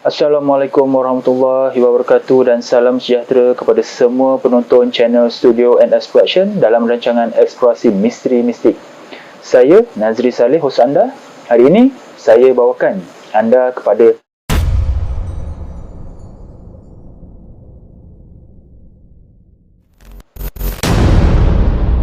Assalamualaikum warahmatullahi wabarakatuh dan salam sejahtera kepada semua penonton channel Studio and Exploration dalam rancangan eksplorasi misteri mistik. Saya Nazri Saleh, hos anda. Hari ini saya bawakan anda kepada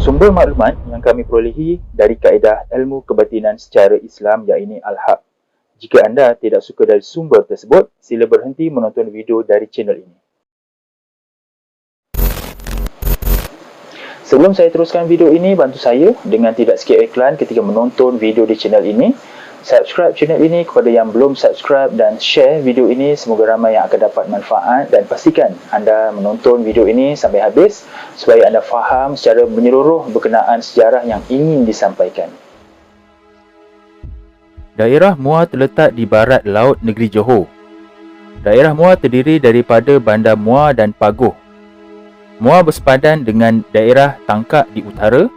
sumber maklumat yang kami perolehi dari kaedah ilmu kebatinan secara Islam, iaitu Al-Haq. Jika anda tidak suka dari sumber tersebut, sila berhenti menonton video dari channel ini. Sebelum saya teruskan video ini, bantu saya dengan tidak skip iklan ketika menonton video di channel ini. Subscribe channel ini kepada yang belum subscribe dan share video ini, semoga ramai yang akan dapat manfaat, dan pastikan anda menonton video ini sampai habis supaya anda faham secara menyeluruh berkenaan sejarah yang ingin disampaikan. Daerah Muar terletak di barat laut negeri Johor. Daerah Muar terdiri daripada Bandar Muar dan Pagoh. Muar bersepadan dengan daerah Tangkak di utara,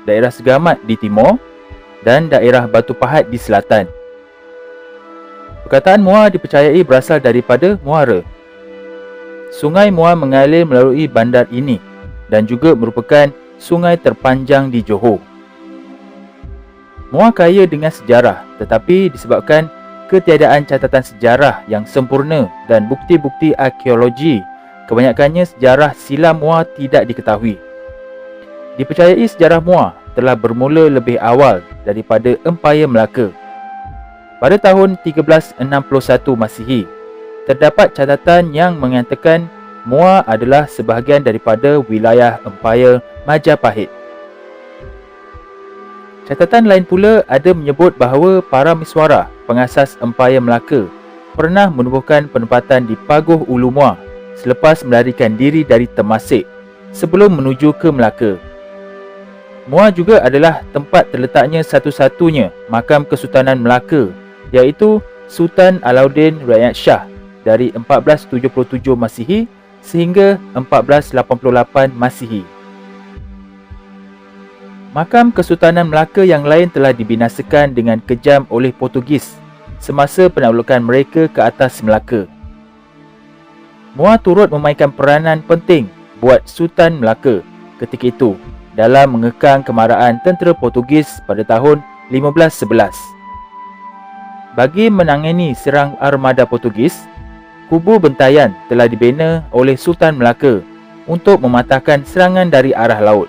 daerah Segamat di timur dan daerah Batu Pahat di selatan. Perkataan Muar dipercayai berasal daripada muara. Sungai Muar mengalir melalui bandar ini dan juga merupakan sungai terpanjang di Johor. Muar kaya dengan sejarah, tetapi disebabkan ketiadaan catatan sejarah yang sempurna dan bukti-bukti arkeologi, kebanyakannya sejarah silam Muar tidak diketahui. Dipercayai sejarah Muar telah bermula lebih awal daripada Empayar Melaka. Pada tahun 1361 Masihi, terdapat catatan yang mengatakan Muar adalah sebahagian daripada wilayah Empayar Majapahit. Catatan lain pula ada menyebut bahawa para miswara pengasas Empayar Melaka pernah menubuhkan penempatan di Pagoh Ulu Muar selepas melarikan diri dari Temasek sebelum menuju ke Melaka. Muar juga adalah tempat terletaknya satu-satunya makam Kesultanan Melaka, iaitu Sultan Alauddin Rakyat Shah dari 1477 Masihi sehingga 1488 Masihi. Makam Kesultanan Melaka yang lain telah dibinasakan dengan kejam oleh Portugis semasa penaklukan mereka ke atas Melaka. Muar turut memainkan peranan penting buat Sultan Melaka ketika itu dalam mengekang kemarahan tentera Portugis pada tahun 1511. Bagi menangani serang armada Portugis, kubu Bentayan telah dibina oleh Sultan Melaka untuk mematahkan serangan dari arah laut.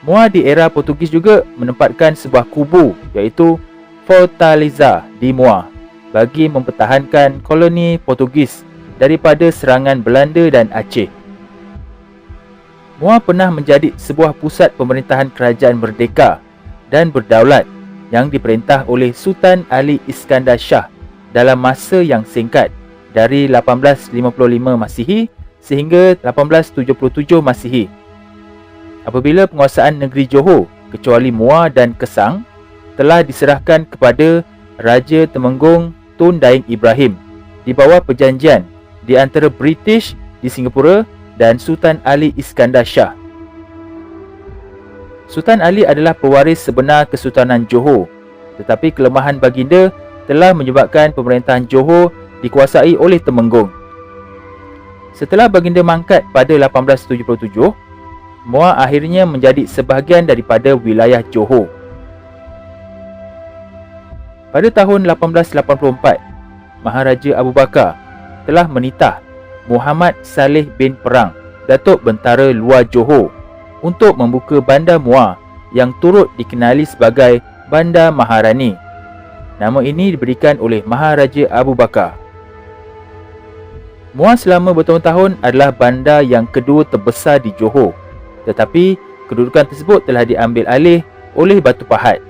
Muar di era Portugis juga menempatkan sebuah kubu, iaitu Fortaleza di Muar, bagi mempertahankan koloni Portugis daripada serangan Belanda dan Aceh. Muar pernah menjadi sebuah pusat pemerintahan kerajaan merdeka dan berdaulat yang diperintah oleh Sultan Ali Iskandar Shah dalam masa yang singkat dari 1855 Masihi sehingga 1877 Masihi. Apabila penguasaan negeri Johor, kecuali Muar dan Kesang, telah diserahkan kepada Raja Temenggung Tun Daing Ibrahim di bawah perjanjian di antara British di Singapura dan Sultan Ali Iskandar Shah. Sultan Ali adalah pewaris sebenar Kesultanan Johor, tetapi kelemahan baginda telah menyebabkan pemerintahan Johor dikuasai oleh Temenggung. Setelah baginda mangkat pada 1877, Muar akhirnya menjadi sebahagian daripada wilayah Johor. Pada tahun 1884, Maharaja Abu Bakar telah menitah Muhammad Saleh bin Perang, Datuk Bentara Luar Johor, untuk membuka Bandar Muar yang turut dikenali sebagai Bandar Maharani. Nama ini diberikan oleh Maharaja Abu Bakar. Muar selama bertahun-tahun adalah bandar yang kedua terbesar di Johor, tetapi kedudukan tersebut telah diambil alih oleh Batu Pahat.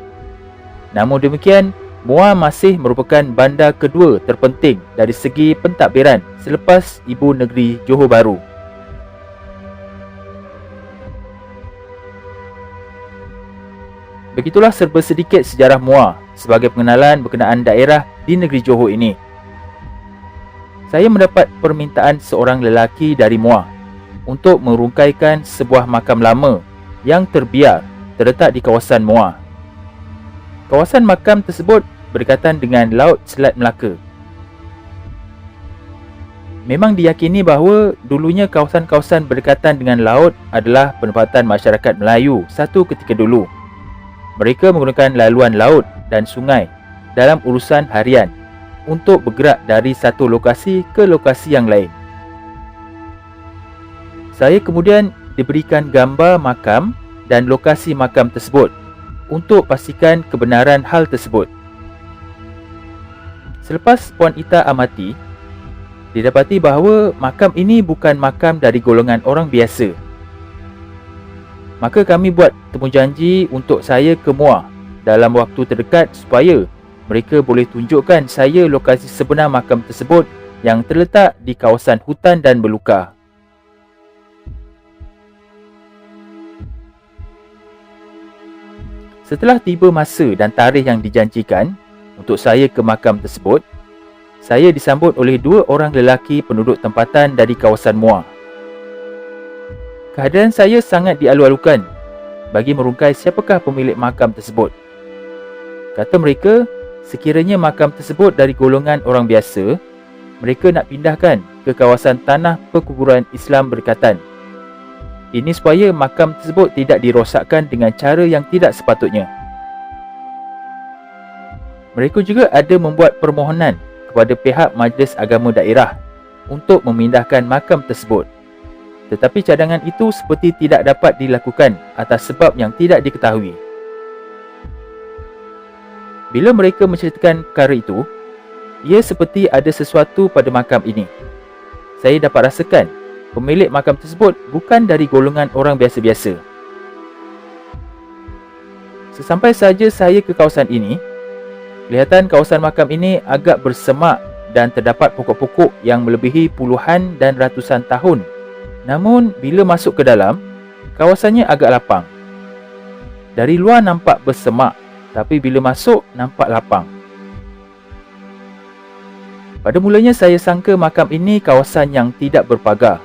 Namun demikian, Muar masih merupakan bandar kedua terpenting dari segi pentadbiran selepas ibu negeri Johor Bahru. Begitulah serba sedikit sejarah Muar sebagai pengenalan berkenaan daerah di negeri Johor ini. Saya mendapat permintaan seorang lelaki dari Muar untuk merungkaikan sebuah makam lama yang terbiar terletak di kawasan Muar. Kawasan makam tersebut berdekatan dengan Laut Selat Melaka. Memang diyakini bahawa dulunya kawasan-kawasan berdekatan dengan laut adalah penempatan masyarakat Melayu satu ketika dulu. Mereka menggunakan laluan laut dan sungai dalam urusan harian untuk bergerak dari satu lokasi ke lokasi yang lain. Saya kemudian diberikan gambar makam dan lokasi makam tersebut untuk pastikan kebenaran hal tersebut. Selepas Puan Ita amati, didapati bahawa makam ini bukan makam dari golongan orang biasa. Maka kami buat temujanji untuk saya ke MUA dalam waktu terdekat supaya mereka boleh tunjukkan saya lokasi sebenar makam tersebut yang terletak di kawasan hutan dan belukar. Setelah tiba masa dan tarikh yang dijanjikan untuk saya ke makam tersebut, saya disambut oleh 2 orang lelaki penduduk tempatan dari kawasan MUA. Kehadiran saya sangat dialu-alukan bagi merungkai siapakah pemilik makam tersebut. Kata mereka, sekiranya makam tersebut dari golongan orang biasa, mereka nak pindahkan ke kawasan tanah perkuburan Islam berdekatan. Ini supaya makam tersebut tidak dirosakkan dengan cara yang tidak sepatutnya. Mereka juga ada membuat permohonan kepada pihak Majlis Agama Daerah untuk memindahkan makam tersebut. Tetapi cadangan itu seperti tidak dapat dilakukan atas sebab yang tidak diketahui. Bila mereka menceritakan perkara itu, ia seperti ada sesuatu pada makam ini. Saya dapat rasakan pemilik makam tersebut bukan dari golongan orang biasa-biasa. Sesampai saja saya ke kawasan ini, kelihatan kawasan makam ini agak bersemak dan terdapat pokok-pokok yang melebihi puluhan dan ratusan tahun. Namun, bila masuk ke dalam, kawasannya agak lapang. Dari luar nampak bersemak, tapi bila masuk, nampak lapang. Pada mulanya saya sangka makam ini kawasan yang tidak berpagar.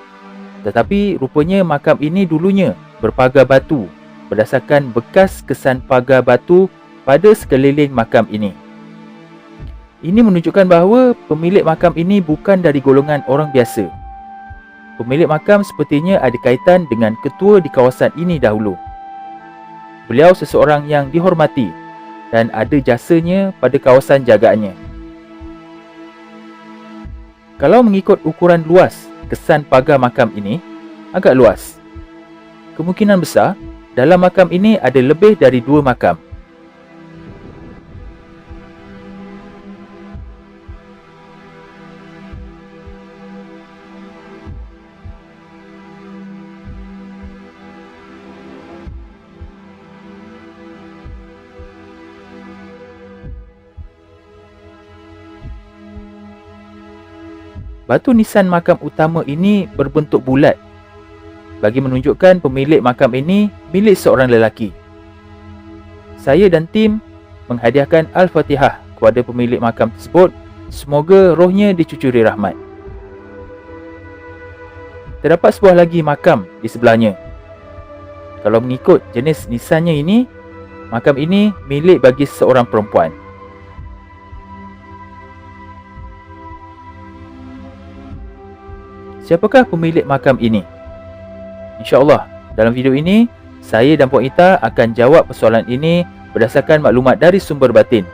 Tetapi rupanya makam ini dulunya berpagar batu berdasarkan bekas kesan pagar batu pada sekeliling makam ini. Ini menunjukkan bahawa pemilik makam ini bukan dari golongan orang biasa. Pemilik makam sepertinya ada kaitan dengan ketua di kawasan ini dahulu. Beliau seseorang yang dihormati dan ada jasanya pada kawasan jagaannya. Kalau mengikut ukuran luas kesan pagar makam ini, agak luas. Kemungkinan besar dalam makam ini ada lebih dari 2 makam. Batu nisan makam utama ini berbentuk bulat bagi menunjukkan pemilik makam ini milik seorang lelaki. Saya dan tim menghadiahkan Al-Fatihah kepada pemilik makam tersebut, semoga rohnya dicucuri rahmat. Terdapat sebuah lagi makam di sebelahnya. Kalau mengikut jenis nisannya ini, makam ini milik bagi seorang perempuan. Siapakah pemilik makam ini? InsyaAllah, dalam video ini, saya dan Puan Ita akan jawab persoalan ini berdasarkan maklumat dari sumber batin.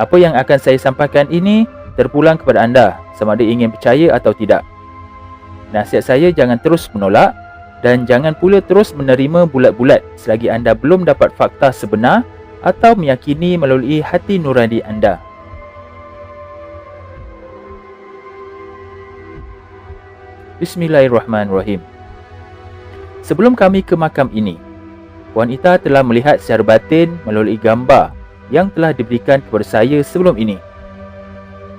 Apa yang akan saya sampaikan ini terpulang kepada anda, sama ada ingin percaya atau tidak. Nasihat saya jangan terus menolak dan jangan pula terus menerima bulat-bulat selagi anda belum dapat fakta sebenar atau meyakini melalui hati nurani anda. Bismillahirrahmanirrahim. Sebelum kami ke makam ini, Puan Ita telah melihat secara batin melalui gambar yang telah diberikan kepada saya sebelum ini.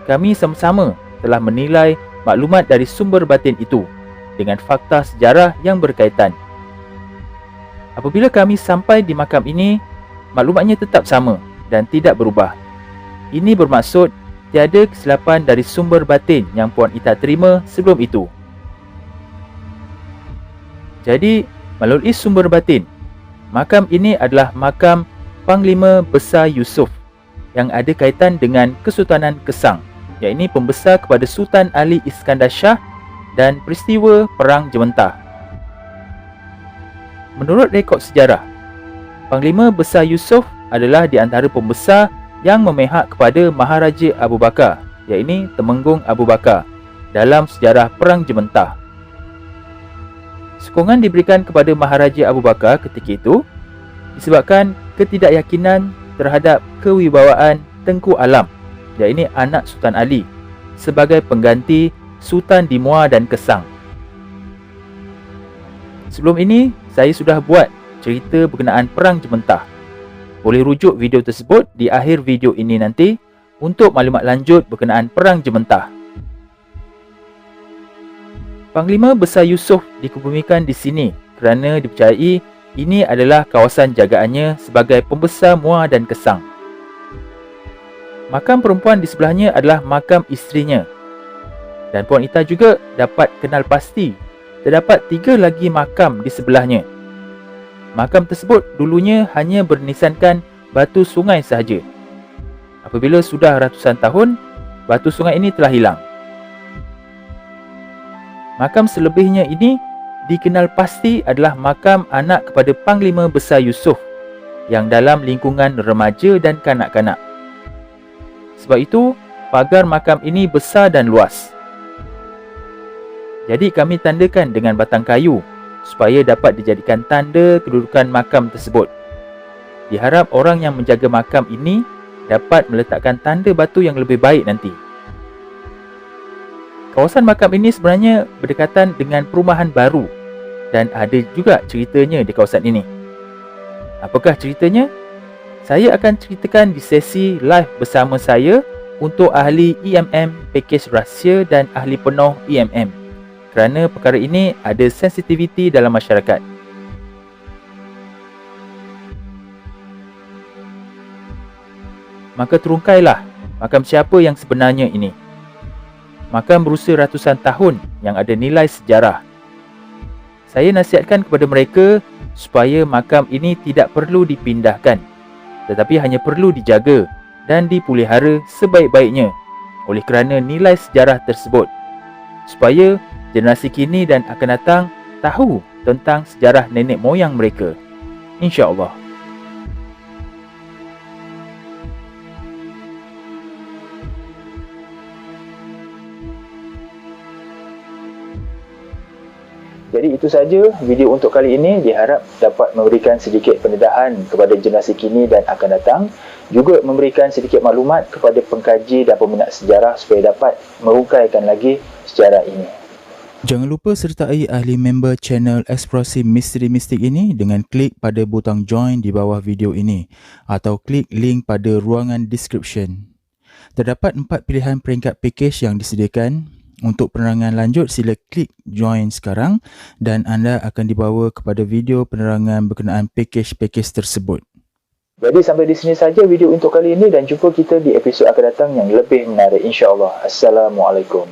Kami sama-sama telah menilai maklumat dari sumber batin itu dengan fakta sejarah yang berkaitan. Apabila kami sampai di makam ini, maklumatnya tetap sama dan tidak berubah. Ini bermaksud tiada kesilapan dari sumber batin yang Puan Ita terima sebelum itu. Jadi, melalui sumber batin, makam ini adalah makam Panglima Besar Yusuf yang ada kaitan dengan Kesultanan Kesang iaitu pembesar kepada Sultan Ali Iskandar Shah dan peristiwa Perang Jementah. Menurut rekod sejarah, Panglima Besar Yusof adalah di antara pembesar yang memihak kepada Maharaja Abu Bakar, iaitu Temenggung Abu Bakar, dalam sejarah Perang Jementah. Sokongan diberikan kepada Maharaja Abu Bakar ketika itu disebabkan ketidakyakinan terhadap kewibawaan Tengku Alam, iaitu anak Sultan Ali, sebagai pengganti Sultan di Muar dan Kesang. Sebelum ini, saya sudah buat cerita berkenaan Perang Jementah. Boleh rujuk video tersebut di akhir video ini nanti untuk maklumat lanjut berkenaan Perang Jementah. Panglima Besar Yusof dikebumikan di sini kerana dipercayai ini adalah kawasan jagaannya sebagai pembesar Muar dan Kesang. Makam perempuan di sebelahnya adalah makam isterinya. Dan Puan Ita juga dapat kenal pasti terdapat 3 lagi makam di sebelahnya. Makam tersebut dulunya hanya bernisankan batu sungai sahaja. Apabila sudah ratusan tahun, batu sungai ini telah hilang. Makam selebihnya ini dikenal pasti adalah makam anak kepada Panglima Besar Yusof yang dalam lingkungan remaja dan kanak-kanak. Sebab itu, pagar makam ini besar dan luas. Jadi kami tandakan dengan batang kayu supaya dapat dijadikan tanda kedudukan makam tersebut. Diharap orang yang menjaga makam ini dapat meletakkan tanda batu yang lebih baik nanti. Kawasan makam ini sebenarnya berdekatan dengan perumahan baru dan ada juga ceritanya di kawasan ini. Apakah ceritanya? Saya akan ceritakan di sesi live bersama saya untuk ahli EMM pakej rahsia dan ahli penuh EMM, kerana perkara ini ada sensitiviti dalam masyarakat. Maka terungkailah makam siapa yang sebenarnya ini. Makam berusia ratusan tahun yang ada nilai sejarah. Saya nasihatkan kepada mereka supaya makam ini tidak perlu dipindahkan, tetapi hanya perlu dijaga dan dipelihara sebaik-baiknya oleh kerana nilai sejarah tersebut, supaya generasi kini dan akan datang tahu tentang sejarah nenek moyang mereka, insya-Allah. Jadi itu saja video untuk kali ini. Diharap dapat memberikan sedikit pendedahan kepada generasi kini dan akan datang, juga memberikan sedikit maklumat kepada pengkaji dan peminat sejarah supaya dapat merungkaikan lagi sejarah ini. Jangan lupa sertai ahli member channel Eksplorasi Misteri Mistik ini dengan klik pada butang join di bawah video ini atau klik link pada ruangan description. Terdapat 4 pilihan peringkat pakej yang disediakan. Untuk penerangan lanjut, sila klik join sekarang dan anda akan dibawa kepada video penerangan berkenaan pakej-pakej tersebut. Jadi sampai di sini saja video untuk kali ini dan jumpa kita di episod akan datang yang lebih menarik, insya-Allah. Assalamualaikum.